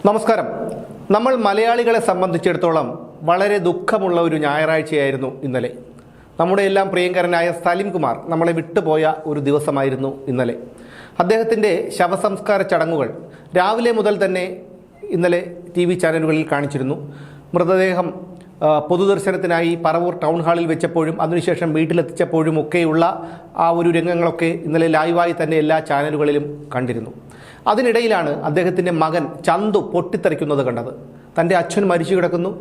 നമസ്കാരം. നമ്മൾ മലയാളികളെ സംബന്ധിച്ചിടത്തോളം വളരെ ദുഃഖമുള്ള ഒരു ഞായറാഴ്ചയായിരുന്നു ഇന്നലെ. നമ്മുടെ എല്ലാം പ്രിയങ്കരനായ സലിം കുമാർ നമ്മളെ വിട്ടുപോയ ഒരു ദിവസമായിരുന്നു ഇന്നലെ. അദ്ദേഹത്തിൻ്റെ ശവസംസ്കാര ചടങ്ങുകൾ രാവിലെ മുതൽ തന്നെ ഇന്നലെ TV ചാനലുകളിൽ കാണിച്ചിരുന്നു. മൃതദേഹം പൊതുദർശനത്തിനായി പറവൂർ ടൗൺ ഹാളിൽ വെച്ചപ്പോഴും അതിനുശേഷം വീട്ടിലെത്തിച്ചപ്പോഴും ഒക്കെയുള്ള ആ ഒരു രംഗങ്ങളൊക്കെ ഇന്നലെ ലൈവായി തന്നെ എല്ലാ ചാനലുകളിലും കണ്ടിരുന്നു. അതിനിടയിലാണ് അദ്ദേഹത്തിൻ്റെ മകൻ ചന്തു പൊട്ടിത്തെറിക്കുന്നത് കണ്ടത്. തൻ്റെ അച്ഛൻ മരിച്ചു കിടക്കുന്നു,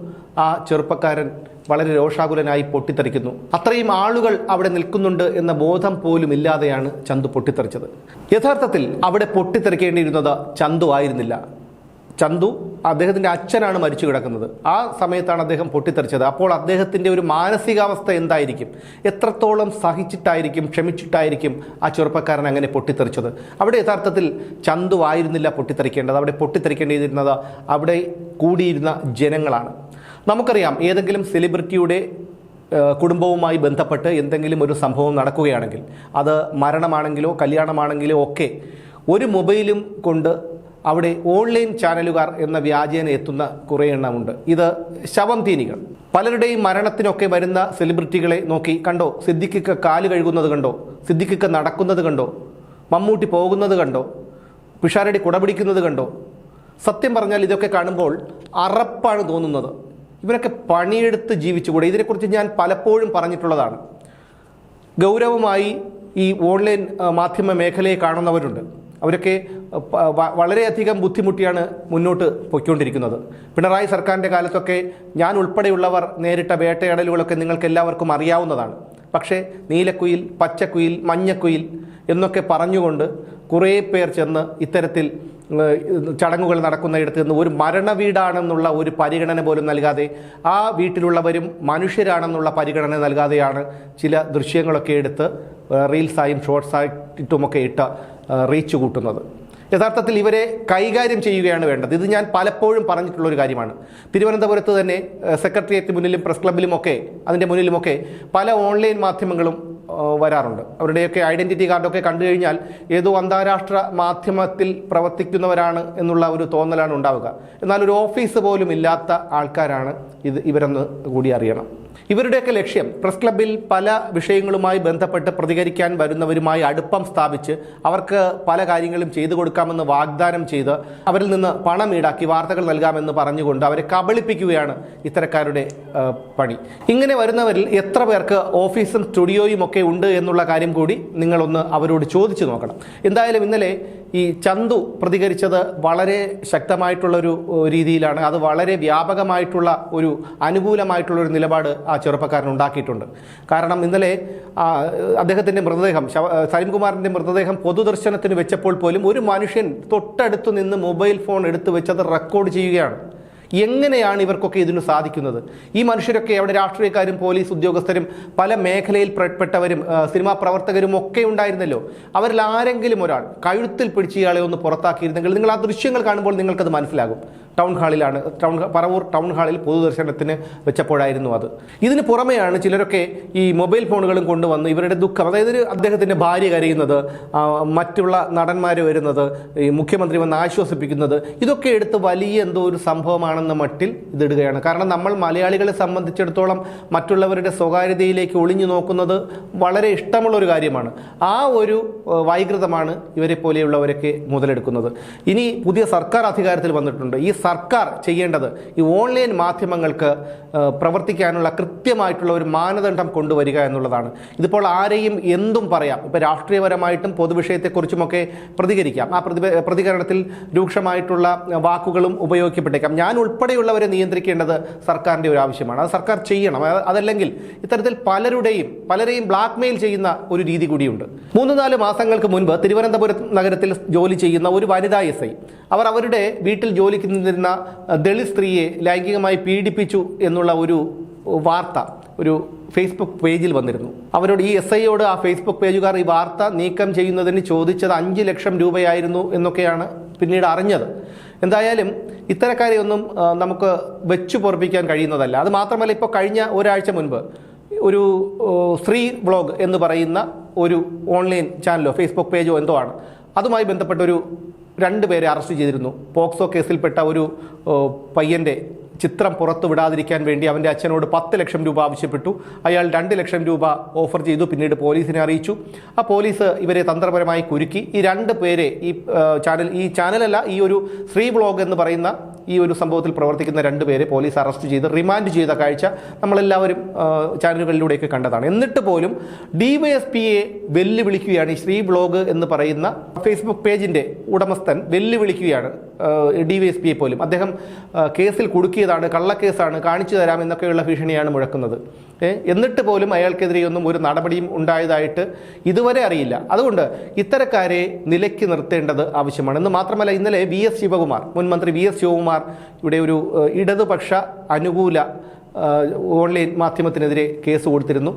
ആ ചെറുപ്പക്കാരൻ വളരെ രോഷാകുലനായി പൊട്ടിത്തെറിക്കുന്നു. അത്രയും ആളുകൾ അവിടെ നിൽക്കുന്നുണ്ട് എന്ന ബോധം പോലും ഇല്ലാതെയാണ് ചന്തു പൊട്ടിത്തെറിച്ചത്. യഥാർത്ഥത്തിൽ അവിടെ പൊട്ടിത്തെറിക്കേണ്ടിയിരുന്നത് ചന്തു ആയിരുന്നില്ല. ചന്തു അദ്ദേഹത്തിൻ്റെ അച്ഛനാണ് മരിച്ചു കിടക്കുന്നത്. ആ സമയത്താണ് അദ്ദേഹം പൊട്ടിത്തെറിച്ചത്. അപ്പോൾ അദ്ദേഹത്തിൻ്റെ ഒരു മാനസികാവസ്ഥ എന്തായിരിക്കും, എത്രത്തോളം സഹിച്ചിട്ടായിരിക്കും, ക്ഷമിച്ചിട്ടായിരിക്കും ആ ചെറുപ്പക്കാരൻ അങ്ങനെ പൊട്ടിത്തെറിച്ചത്. അവിടെ യഥാർത്ഥത്തിൽ ചന്തു ആയിരുന്നില്ല പൊട്ടിത്തെറിക്കേണ്ടത്. അവിടെ പൊട്ടിത്തെറിക്കേണ്ടിയിരുന്നത് അവിടെ കൂടിയിരുന്ന ജനങ്ങളാണ്. നമുക്കറിയാം, ഏതെങ്കിലും സെലിബ്രിറ്റിയുടെ കുടുംബവുമായി ബന്ധപ്പെട്ട് എന്തെങ്കിലും ഒരു സംഭവം നടക്കുകയാണെങ്കിൽ, അത് മരണമാണെങ്കിലോ കല്യാണമാണെങ്കിലോ ഒക്കെ, ഒരു മൊബൈലും കൊണ്ട് അവിടെ ഓൺലൈൻ ചാനലുകാർ എന്ന വ്യാജേന എത്തുന്ന കുറേ എണ്ണമുണ്ട്. ഇത് ശവം തീനികൾ. പലരുടെയും മരണത്തിനൊക്കെ വരുന്ന സെലിബ്രിറ്റികളെ നോക്കി, കണ്ടോ സിദ്ദിഖിക്ക് കാല് കഴുകുന്നത് കണ്ടോ, സിദ്ദിഖിക്ക് നടക്കുന്നത് കണ്ടോ, മമ്മൂട്ടി പോകുന്നത് കണ്ടോ, പിഷാരടി കുടപിടിക്കുന്നത് കണ്ടോ. സത്യം പറഞ്ഞാൽ ഇതൊക്കെ കാണുമ്പോൾ അറപ്പാണ് തോന്നുന്നത്. ഇവരൊക്കെ പണിയെടുത്ത് ജീവിച്ചുകൂടെ? ഇതിനെക്കുറിച്ച് ഞാൻ പലപ്പോഴും പറഞ്ഞിട്ടുള്ളതാണ്. ഗൗരവമായി ഈ ഓൺലൈൻ മാധ്യമ മേഖലയെ കാണുന്നവരുണ്ട്. അവരൊക്കെ വളരെയധികം ബുദ്ധിമുട്ടിയാണ് മുന്നോട്ട് പോയിക്കൊണ്ടിരിക്കുന്നത്. പിണറായി സർക്കാരിൻ്റെ കാലത്തൊക്കെ ഞാൻ ഉൾപ്പെടെയുള്ളവർ നേരിട്ട വേട്ടയാടലുകളൊക്കെ നിങ്ങൾക്ക് എല്ലാവർക്കും അറിയാവുന്നതാണ്. പക്ഷേ നീലക്കുയിൽ, പച്ചക്കുയിൽ, മഞ്ഞക്കുയിൽ എന്നൊക്കെ പറഞ്ഞുകൊണ്ട് കുറേ പേർ ചെന്ന് ഇത്തരത്തിൽ ചടങ്ങുകൾ നടക്കുന്നയിടത്ത് നിന്ന് ഒരു മരണവീടാണെന്നുള്ള ഒരു പരിഗണന പോലും നൽകാതെ, ആ വീട്ടിലുള്ളവരും മനുഷ്യരാണെന്നുള്ള പരിഗണന നൽകാതെയാണ് ചില ദൃശ്യങ്ങളൊക്കെ എടുത്ത് റീൽസായും ഷോർട്സായിട്ടുമൊക്കെ ഇട്ട് റീച്ച് കൂട്ടുന്നത്. യഥാർത്ഥത്തിൽ ഇവരെ കൈകാര്യം ചെയ്യുകയാണ് വേണ്ടത്. ഇത് ഞാൻ പലപ്പോഴും പറഞ്ഞിട്ടുള്ളൊരു കാര്യമാണ്. തിരുവനന്തപുരത്ത് തന്നെ സെക്രട്ടേറിയറ്റ് മുന്നിലും പ്രസ് ക്ലബിലുമൊക്കെ അതിൻ്റെ മുന്നിലുമൊക്കെ പല ഓൺലൈൻ മാധ്യമങ്ങളും വരാറുണ്ട്. അവരുടെയൊക്കെ ഐഡൻറ്റിറ്റി കാർഡൊക്കെ കണ്ടു കഴിഞ്ഞാൽ ഏതോ അന്താരാഷ്ട്ര മാധ്യമത്തിൽ പ്രവർത്തിക്കുന്നവരാണ് എന്നുള്ള ഒരു തോന്നലാണ് ഉണ്ടാവുക. എന്നാൽ ഒരു ഓഫീസ് പോലും ഇല്ലാത്ത ആൾക്കാരാണ് ഇവരെന്ന് കൂടി അറിയണം. ഇവരുടെയൊക്കെ ലക്ഷ്യം പ്രസ് ക്ലബിൽ പല വിഷയങ്ങളുമായി ബന്ധപ്പെട്ട് പ്രതികരിക്കാൻ വരുന്നവരുമായി അടുപ്പം സ്ഥാപിച്ച് അവർക്ക് പല കാര്യങ്ങളും ചെയ്തു കൊടുക്കാമെന്ന് വാഗ്ദാനം ചെയ്ത് അവരിൽ നിന്ന് പണം ഈടാക്കി വാർത്തകൾ നൽകാമെന്ന് പറഞ്ഞുകൊണ്ട് അവരെ കബളിപ്പിക്കുകയാണ് ഇത്തരക്കാരുടെ പണി. ഇങ്ങനെ വരുന്നവരിൽ എത്ര പേർക്ക് ഓഫീസും സ്റ്റുഡിയോയും ഒക്കെ ഉണ്ട് എന്നുള്ള കാര്യം കൂടി നിങ്ങളൊന്ന് അവരോട് ചോദിച്ചു നോക്കണം. എന്തായാലും ഇന്നലെ ഈ ചന്തു പ്രതികരിച്ചത് വളരെ ശക്തമായിട്ടുള്ളൊരു രീതിയിലാണ്. അത് വളരെ വ്യാപകമായിട്ടുള്ള ഒരു അനുകൂലമായിട്ടുള്ളൊരു നിലപാട് ആ ചെറുപ്പക്കാരൻ ഉണ്ടാക്കിയിട്ടുണ്ട്. കാരണം ഇന്നലെ അദ്ദേഹത്തിൻ്റെ മൃതദേഹം, സലിം കുമാറിൻ്റെ മൃതദേഹം പൊതുദർശനത്തിന് വെച്ചപ്പോൾ പോലും ഒരു മനുഷ്യൻ തൊട്ടടുത്ത് നിന്ന് മൊബൈൽ ഫോൺ എടുത്തു വെച്ചത് റെക്കോർഡ് ചെയ്യുകയാണ്. എങ്ങനെയാണ് ഇവർക്കൊക്കെ ഇതിന് സാധിക്കുന്നത്? ഈ മനുഷ്യരൊക്കെ അവിടെ രാഷ്ട്രീയക്കാരും പോലീസ് ഉദ്യോഗസ്ഥരും പല മേഖലയിൽ പെട്ടവരും സിനിമാ പ്രവർത്തകരും ഒക്കെ ഉണ്ടായിരുന്നല്ലോ. അവരിൽ ആരെങ്കിലും ഒരാൾ കഴുത്തിൽ പിടിച്ച് ഇയാളെ ഒന്ന് പുറത്താക്കിയിരുന്നെങ്കിൽ നിങ്ങൾ ആ ദൃശ്യങ്ങൾ കാണുമ്പോൾ നിങ്ങൾക്കത് മനസ്സിലാകും. പറവൂർ ടൗൺ ഹാളിൽ പൊതുദർശനത്തിന് വെച്ചപ്പോഴായിരുന്നു അത്. ഇതിന് പുറമെയാണ് ചിലരൊക്കെ ഈ മൊബൈൽ ഫോണുകളും കൊണ്ടുവന്ന് ഇവരുടെ ദുഃഖം, അതായത് അദ്ദേഹത്തിൻ്റെ ഭാര്യ കരയുന്നത്, മറ്റുള്ള നടന്മാർ വരുന്നത്, ഈ മുഖ്യമന്ത്രി വന്ന് ആശ്വസിപ്പിക്കുന്നത്, ഇതൊക്കെ എടുത്ത് വലിയ എന്തോ ഒരു സംഭവമാണെന്ന മട്ടിൽ ഇതിടുകയാണ്. കാരണം നമ്മൾ മലയാളികളെ സംബന്ധിച്ചിടത്തോളം മറ്റുള്ളവരുടെ സ്വകാര്യതയിലേക്ക് ഒളിഞ്ഞു നോക്കുന്നത് വളരെ ഇഷ്ടമുള്ള ഒരു കാര്യമാണ്. ആ ഒരു വൈകൃതമാണ് ഇവരെ പോലെയുള്ളവരൊക്കെ മുതലെടുക്കുന്നത്. ഇനി പുതിയ സർക്കാർ അധികാരത്തിൽ വന്നിട്ടുണ്ട്. ഈ സർക്കാർ ചെയ്യേണ്ടത് ഈ ഓൺലൈൻ മാധ്യമങ്ങൾക്ക് പ്രവർത്തിക്കാനുള്ള കൃത്യമായിട്ടുള്ള ഒരു മാനദണ്ഡം കൊണ്ടുവരിക എന്നുള്ളതാണ്. ഇതിപ്പോൾ ആരെയും എന്തും പറയാം. ഇപ്പോൾ രാഷ്ട്രീയപരമായിട്ടും പൊതുവിഷയത്തെക്കുറിച്ചുമൊക്കെ പ്രതികരിക്കാം. ആ പ്രതികരണത്തിൽ രൂക്ഷമായിട്ടുള്ള വാക്കുകളും ഉപയോഗിക്കപ്പെട്ടേക്കാം. ഞാൻ ഉൾപ്പെടെയുള്ളവരെ നിയന്ത്രിക്കേണ്ടത് സർക്കാരിൻ്റെ ഒരു ആവശ്യമാണ്. അത് സർക്കാർ ചെയ്യണം. അതല്ലെങ്കിൽ ഇത്തരത്തിൽ പലരെയും ബ്ലാക്ക് മെയിൽ ചെയ്യുന്ന ഒരു രീതി കൂടിയുണ്ട്. 3-4 മാസങ്ങൾക്ക് മുൻപ് തിരുവനന്തപുരം നഗരത്തിൽ ജോലി ചെയ്യുന്ന ഒരു വനിതാ SI അവർ അവരുടെ വീട്ടിൽ ജോലിക്ക് നിന്നിരുന്ന ദളിത് സ്ത്രീയെ ലൈംഗികമായി പീഡിപ്പിച്ചു എന്നുള്ള ഒരു വാർത്ത ഒരു ഫേസ്ബുക്ക് പേജിൽ വന്നിരുന്നു. അവരോട് ഈ SIയോട് ആ ഫേസ്ബുക്ക് പേജുകാർ ഈ വാർത്ത നീക്കം ചെയ്യുന്നതിന് ചോദിച്ചത് 5 ലക്ഷം രൂപയായിരുന്നു എന്നൊക്കെയാണ് പിന്നീട് അറിഞ്ഞത്. എന്തായാലും ഇത്തരക്കാരെയൊന്നും നമുക്ക് വെച്ചു പൊറപ്പിക്കാൻ കഴിയുന്നതല്ല. അത് മാത്രമല്ല, ഇപ്പോൾ കഴിഞ്ഞ ഒരാഴ്ച മുൻപ് ഒരു സ്ത്രീ വ്ളോഗ് എന്ന് പറയുന്ന ഒരു ഓൺലൈൻ ചാനലോ ഫേസ്ബുക്ക് പേജോ എന്തോ ആണ്, അതുമായി ബന്ധപ്പെട്ടൊരു രണ്ടുപേരെ അറസ്റ്റ് ചെയ്തിരുന്നു. പോക്സോ കേസിൽപ്പെട്ട ഒരു പയ്യൻ്റെ ചിത്രം പുറത്തു വിടാതിരിക്കാൻ വേണ്ടി അവൻ്റെ അച്ഛനോട് 10 ലക്ഷം രൂപ ആവശ്യപ്പെട്ടു. അയാൾ 2 ലക്ഷം രൂപ ഓഫർ ചെയ്തു. പിന്നീട് പോലീസിനെ അറിയിച്ചു. ആ പോലീസ് ഇവരെ തന്ത്രപരമായി കുരുക്കി. ഈ 2 പേരെ ഈ ചാനലല്ല, ഈ ഒരു ശ്രീ വ്ളോഗ് എന്ന് പറയുന്ന ഈ ഒരു സംഭവത്തിൽ പ്രവർത്തിക്കുന്ന 2 പേരെ പോലീസ് അറസ്റ്റ് ചെയ്ത് റിമാൻഡ് ചെയ്ത കാഴ്ച നമ്മളെല്ലാവരും ചാനലുകളിലൂടെയൊക്കെ കണ്ടതാണ്. എന്നിട്ട് പോലും ഡിവൈഎസ്പിയെ വെല്ലുവിളിക്കുകയാണ്. ഈ ശ്രീ വ്ളോഗ് എന്ന് പറയുന്ന ഫേസ്ബുക്ക് പേജിൻ്റെ ഉടമസ്ഥൻ വെല്ലുവിളിക്കുകയാണ് ഡിവൈഎസ്പിയെ പോലും. അദ്ദേഹം കേസിൽ കുടുക്കിയതാണ്, കള്ളക്കേസാണ്, കാണിച്ചു തരാം എന്നൊക്കെയുള്ള ഭീഷണിയാണ് മുഴക്കുന്നത്. എന്നിട്ട് പോലും അയാൾക്കെതിരെയൊന്നും ഒരു നടപടിയും ഉണ്ടായതായിട്ട് ഇതുവരെ അറിയില്ല. അതുകൊണ്ട് ഇത്തരക്കാരെ നിലയ്ക്ക് നിർത്തേണ്ടത് ആവശ്യമാണ്. എന്ന് മാത്രമല്ല, ഇന്നലെ മുൻ മന്ത്രി വി എസ് ശിവകുമാർ ഇവിടെ ഒരു ഇടതുപക്ഷ അനുകൂല ഓൺലൈൻ മാധ്യമത്തിനെതിരെ കേസ് കൊടുത്തിരുന്നു.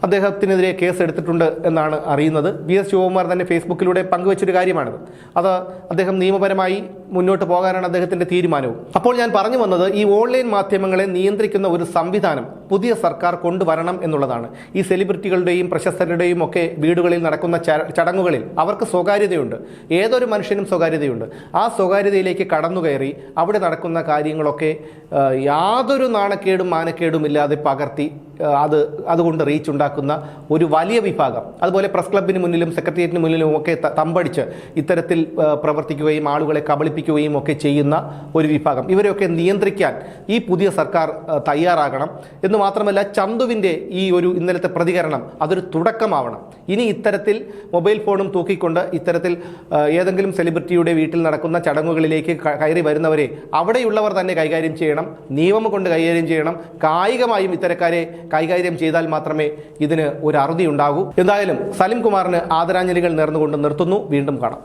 അദ്ദേഹത്തിനെതിരെ കേസ് എടുത്തിട്ടുണ്ട് എന്നാണ് അറിയുന്നത്. വി എസ് ശിവകുമാർ തന്നെ ഫേസ്ബുക്കിലൂടെ പങ്കുവച്ചൊരു കാര്യമാണിത്. അത് അദ്ദേഹം നിയമപരമായി മുന്നോട്ട് പോകാനാണ് അദ്ദേഹത്തിൻ്റെ തീരുമാനവും. അപ്പോൾ ഞാൻ പറഞ്ഞു വന്നത്, ഈ ഓൺലൈൻ മാധ്യമങ്ങളെ നിയന്ത്രിക്കുന്ന ഒരു സംവിധാനം പുതിയ സർക്കാർ കൊണ്ടുവരണം എന്നുള്ളതാണ്. ഈ സെലിബ്രിറ്റികളുടെയും പ്രശസ്തരുടെയും ഒക്കെ വീടുകളിൽ നടക്കുന്ന ചടങ്ങുകളിൽ അവർക്ക് സ്വകാര്യതയുണ്ട്. ഏതൊരു മനുഷ്യനും സ്വകാര്യതയുണ്ട്. ആ സ്വകാര്യതയിലേക്ക് കടന്നുകയറി അവിടെ നടക്കുന്ന കാര്യങ്ങളൊക്കെ യാതൊരു നാണക്കേടും മാനക്കേടും ഇല്ലാതെ പകർത്തി അതുകൊണ്ട് റീച്ച് ഉണ്ടാക്കുന്ന ഒരു വലിയ വിഭാഗം, അതുപോലെ പ്രസ് ക്ലബിന് മുന്നിലും സെക്രട്ടേറിയറ്റിന് മുന്നിലും ഒക്കെ തമ്പടിച്ച് ഇത്തരത്തിൽ പ്രവർത്തിക്കുകയും ആളുകളെ കബളിപ്പിക്കുകയും ഒക്കെ ചെയ്യുന്ന ഒരു വിഭാഗം, ഇവരെയൊക്കെ നിയന്ത്രിക്കാൻ ഈ പുതിയ സർക്കാർ തയ്യാറാകണം. എന്ന് മാത്രമല്ല, ചന്തുവിൻ്റെ ഈ ഒരു ഇന്നലത്തെ പ്രതികരണം അതൊരു തുടക്കമാവണം. ഇനി ഇത്തരത്തിൽ മൊബൈൽ ഫോണും തൂക്കിക്കൊണ്ട് ഇത്തരത്തിൽ ഏതെങ്കിലും സെലിബ്രിറ്റിയുടെ വീട്ടിൽ നടക്കുന്ന ചടങ്ങുകളിലേക്ക് കയറി വരുന്നവരെ അവിടെയുള്ളവർ തന്നെ കൈകാര്യം ചെയ്യണം, നിയമം കൊണ്ട് കൈകാര്യം ചെയ്യണം. കായികമായും ഇത്തരക്കാരെ കൈകാര്യം ചെയ്താൽ മാത്രമേ ഇതിന് ഒരു അറുതി ഉണ്ടാകൂ. എന്തായാലും സലിം കുമാറിന് ആദരാഞ്ജലികൾ നേർന്നുകൊണ്ട് നിർത്തുന്നു. വീണ്ടും കാണാം.